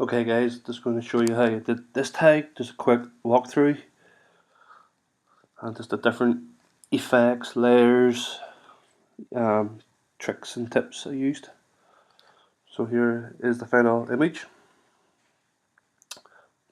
Okay guys, just going to show you how you did this tag, just a quick walkthrough and just the different effects, layers, tricks and tips I used. So here is the final image.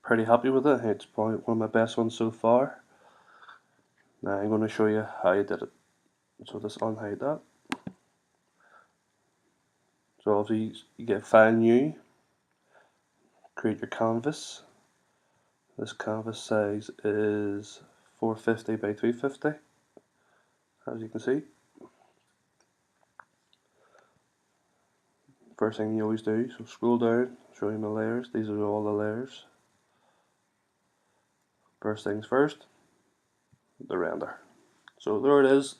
Pretty happy with it, it's probably one of my best ones so far. Now I'm going to show you how I did it. So just unhide that. So obviously you get File New, create your canvas. This canvas size is 450 by 350, as you can see. First thing you always do, so scroll down, show you my layers. These are all the layers. First things first, the render. So there it is,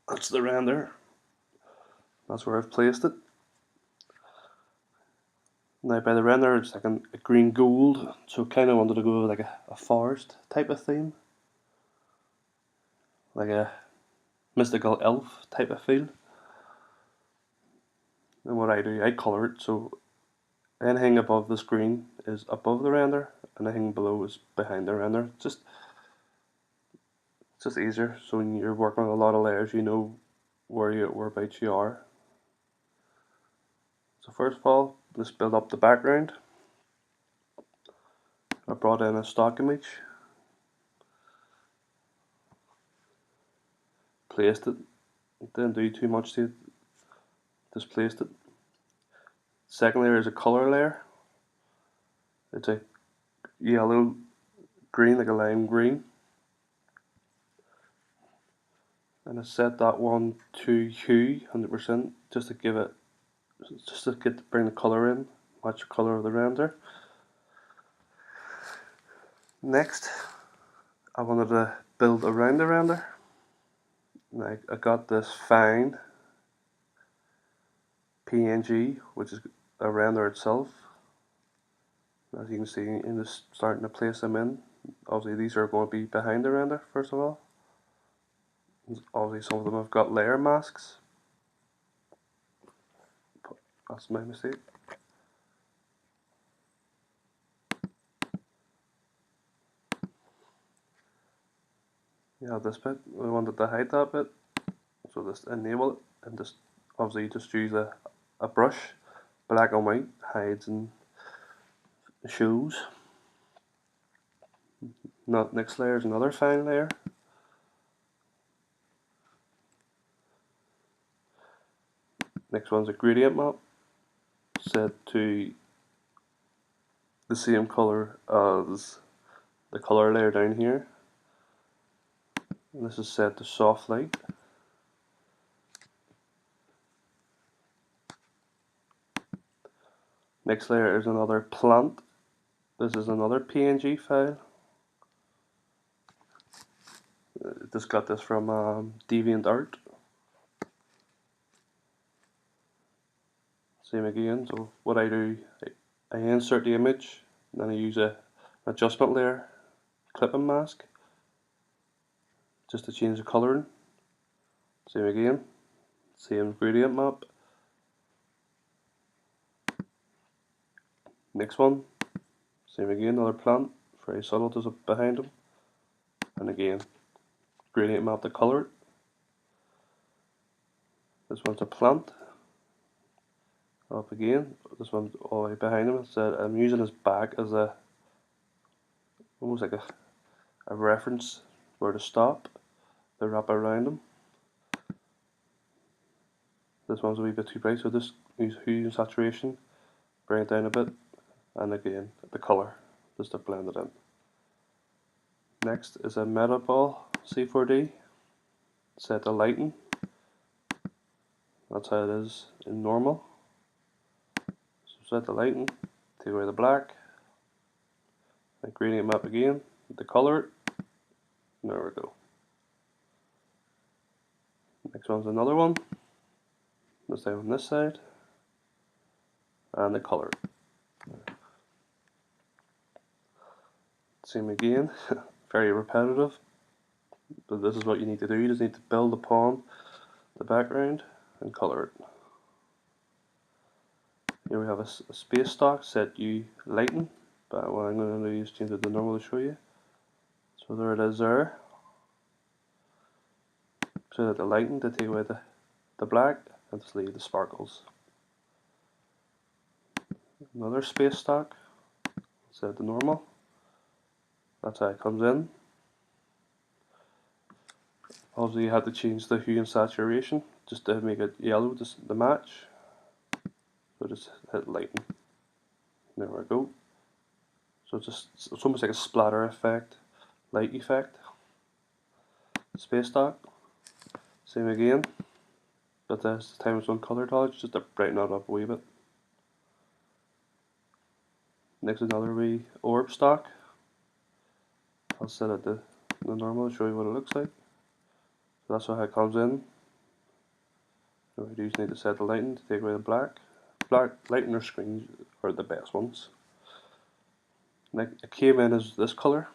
that's the render. That's where I've placed it. Now by the render it's like a green gold, so kind of wanted to go with like a forest type of theme. Like a mystical elf type of feel. And what I do, I colour it so anything above the screen is above the render and anything below is behind the render. It's just easier, so when you're working on a lot of layers you know whereabouts you are. So first of all, let's build up the background. I brought in a stock image, placed it, didn't do too much to it, just placed it. Second layer is a colour layer. It's a yellow green, like a lime green. And I set that one to hue 100% just to give it, bring the colour in, match the colour of the render. Next, I wanted to build around the render. And I got this fine PNG, which is a render itself. As you can see, in this starting to place them in. Obviously, these are going to be behind the render first of all. Obviously, some of them have got layer masks. That's my mistake. You have this bit. We wanted to hide that bit, so just enable it and just obviously just use a brush, black and white, hides and shows. Next layer is another fine layer. Next one's a gradient map, set to the same color as the color layer down here. And this is set to soft light. Next layer is another plant. This is another PNG file. Just got this from DeviantArt. Same again. So what I do, I insert the image, and then I use an adjustment layer, clipping mask, just to change the colouring. Same again. Same gradient map. Next one. Same again. Another plant. Very subtle, just up behind them. And again, gradient map to colour it. This one's a plant. Up again. This one's all the way behind him. So I'm using his back as almost like a reference where to stop. To wrap around him. This one's a wee bit too bright, so just use hue and saturation, bring it down a bit, and again the colour just to blend it in. Next is a meta ball C4D, set to lighten. That's how it is in normal. So set to lighten, take away the black, and gradient map again, the colour. There we go. Next one's another one. This time on this side, and the colour. Same again, very repetitive, but this is what you need to do. You just need to build upon the background and colour it. Here we have a space stock, set U lighten, but what I'm going to do is change it to normal to show you. So there it is there. So that the lighten to take away the black and just leave the sparkles. Another space stock, set to normal. That's how it comes in. Obviously you had to change the hue and saturation just to make it yellow to match. So just hit lighten. There we go. So it's almost like a splatter effect, light effect. Space stock. Same again. But this time it's on color dodge just to brighten it up a wee bit. Next another wee orb stock. I'll set it to the normal to show you what it looks like. So that's how it comes in. So we do need to set the lighting to take away the black. Black lighting or screens are the best ones. Like it came in as this colour.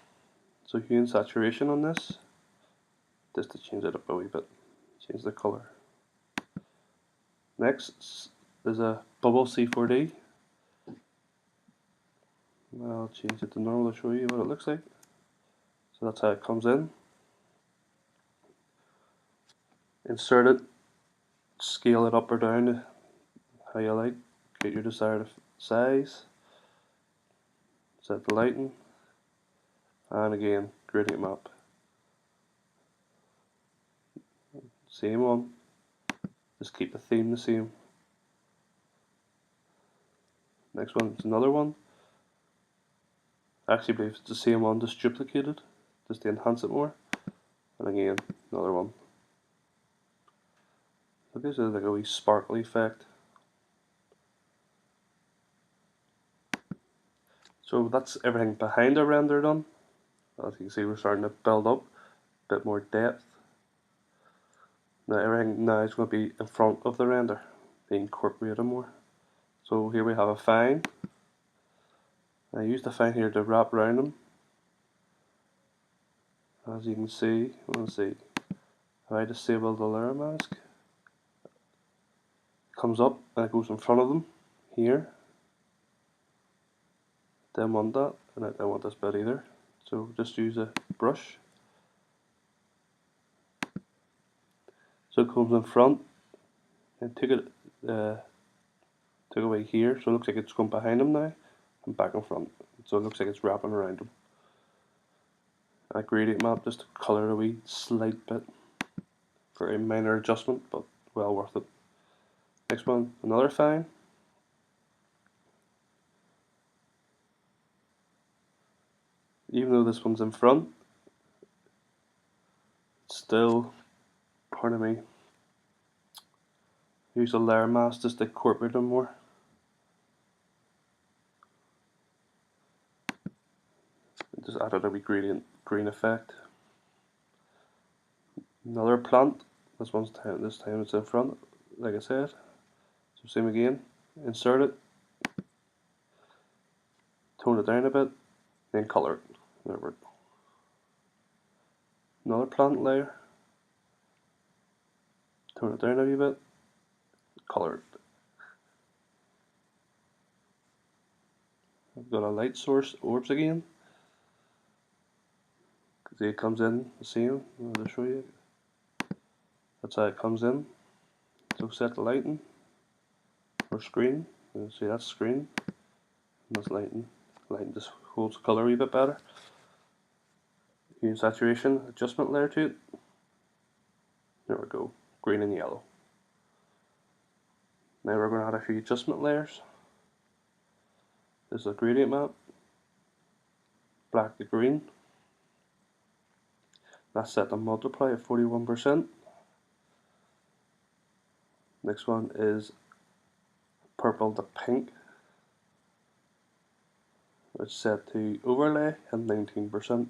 So hue and saturation on this. Just to change it up a wee bit. Change the colour. Next is a bubble C4D. I'll change it to normal to show you what it looks like. So that's how it comes in. Insert it, scale it up or down how you like, get your desired size, set the lighting, and again, gradient map. Same one, just keep the theme the same. Next one is another one. I actually believe it's the same one, just duplicated, just to enhance it more. And again, another one. So this is like a wee sparkly effect. So that's everything behind the render done. As you can see, we're starting to build up a bit more depth. Now everything now is going to be in front of the render, being incorporated more. So here we have a fine. I use the fine here to wrap around them. As you can see, let's see, if I disable the layer mask, it comes up and it goes in front of them here. Don't want that, and I don't want this bit either. So just use a brush. So it comes in front and took away here, so it looks like it's going behind them now and back in front. So it looks like it's wrapping around them. A gradient map just to colour a wee slight bit for a minor adjustment, but well worth it. Next one, another fine. Even though this one's in front, it's still, pardon me, use a layer mask just to incorporate them more. Just added a wee gradient green effect. Another plant. This time it's in front, like I said. So same again. Insert it, tone it down a bit, then colour it. There we go. Another plant layer. Tone it down a wee bit, colour it. I've got a light source orbs again. See, it comes in the same. I'll just show you. That's how it comes in. So set the lighting or screen. You see that's screen. And that's lighting. Lighting just holds the colour a wee bit better. Use saturation adjustment layer to it. There we go. Green and yellow. Now we're going to add a few adjustment layers. This is a gradient map. Black to green. That's set to multiply at 41%. Next one is purple to pink. It's set to overlay at 19%.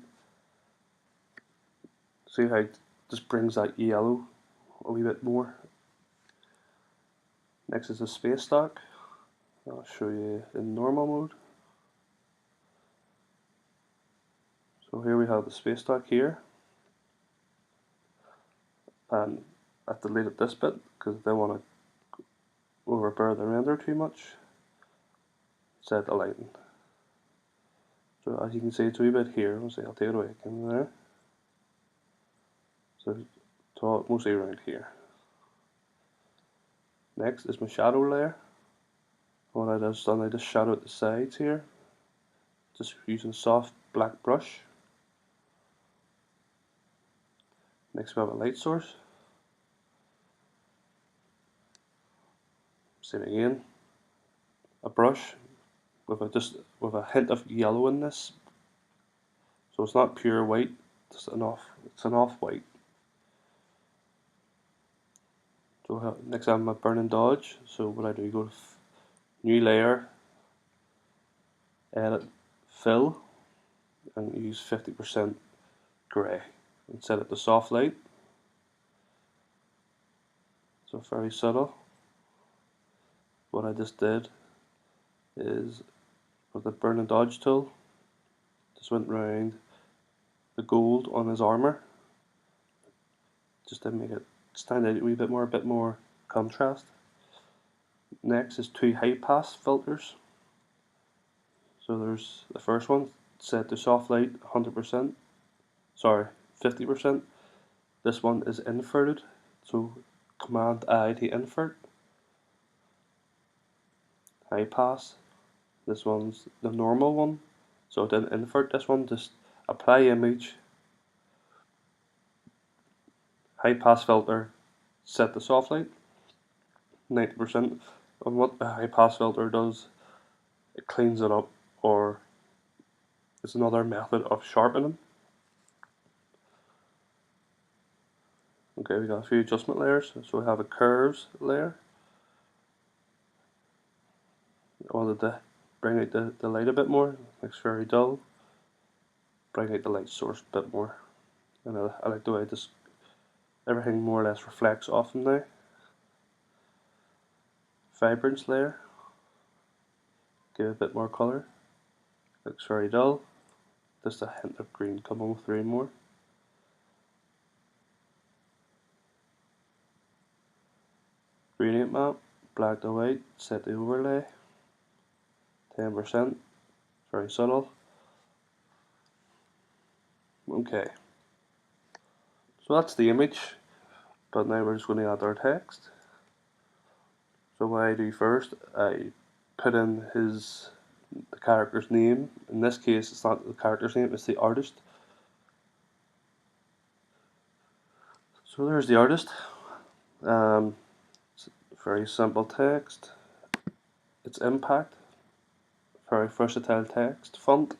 See how it just brings that yellow a wee bit more. Next is the space stock. I'll show you in normal mode. So here we have the space stock here. And I've deleted this bit because I don't want to overbear the render too much. set the lighting. So as you can see, it's a wee bit here. I'll take it away again there. So it's mostly around here. Next is my shadow layer. What I just done, I just shadowed the sides here, just using soft black brush. Next we have a light source. Same again, a brush with a hint of yellow in this, so it's not pure white. It's an off white. So next I have my burn and dodge. So what I do, go to new layer, edit, fill, and use 50% grey and set it to soft light. So very subtle. What I just did is with the burn and dodge tool, just went round the gold on his armor, just to make it stand out a bit more contrast. Next is two high pass filters. So there's the first one set to soft light 100%, sorry 50%. This one is inverted, so Command I to invert. High pass. This one's the normal one, so it didn't invert this one. Just apply image, high pass filter, set to soft light 90%. And what the high pass filter does, it cleans it up, or it's another method of sharpening. Okay, we got a few adjustment layers. So we have a curves layer. I wanted to bring out the light a bit more. Looks very dull. Bring out the light source a bit more. And I like the way this everything more or less reflects off them now. Vibrance layer. Give it a bit more colour. Looks very dull. Just a hint of green coming through more. Gradient map, black to white, set the overlay, 10%, very subtle. Okay, so that's the image, but now we're just going to add our text. So what I do first, I put in the character's name. In this case, it's not the character's name, it's the artist. So there's the artist. It's very simple text. It's impact, very versatile text, font.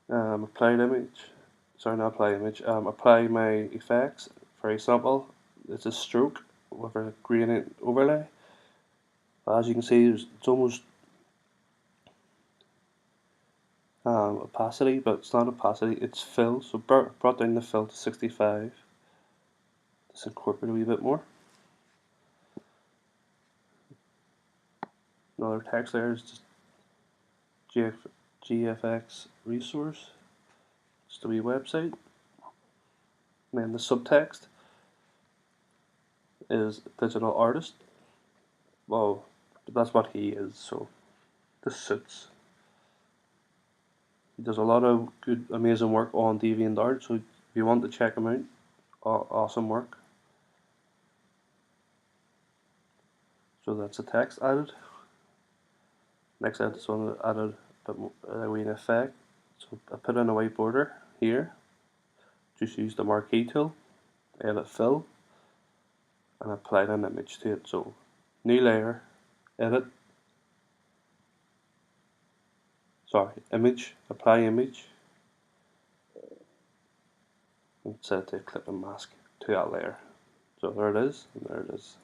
Applied image, sorry, not apply image. Apply my effects, very simple. It's a stroke with a gradient overlay. As you can see, it's almost opacity, but it's not opacity, it's fill. So brought down the fill to 65. Just incorporate a wee bit more. Another text layer is just GFX resource, just a wee website. And then the subtext is digital artist. Well, that's what he is, so this suits. He does a lot of good, amazing work on DeviantArt, so if you want to check him out, awesome work. So that's the text added. Next I just want to add a wee effect. So I put in a white border here. Just use the marquee tool, edit fill, and apply an image to it. So new layer, edit, image, apply image, and set the clip and mask to that layer. So there it is, and there it is.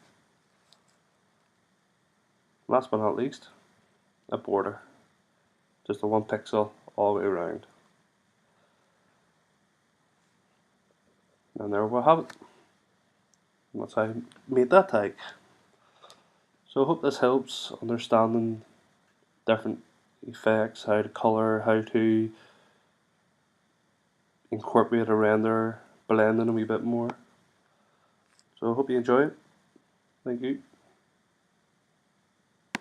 Last but not least, a border, just a 1 pixel all the way around. And there we have it. And that's how I made that tag. So I hope this helps understanding different effects, how to colour, how to incorporate a render, blend in a wee bit more. So I hope you enjoy it. Thank you.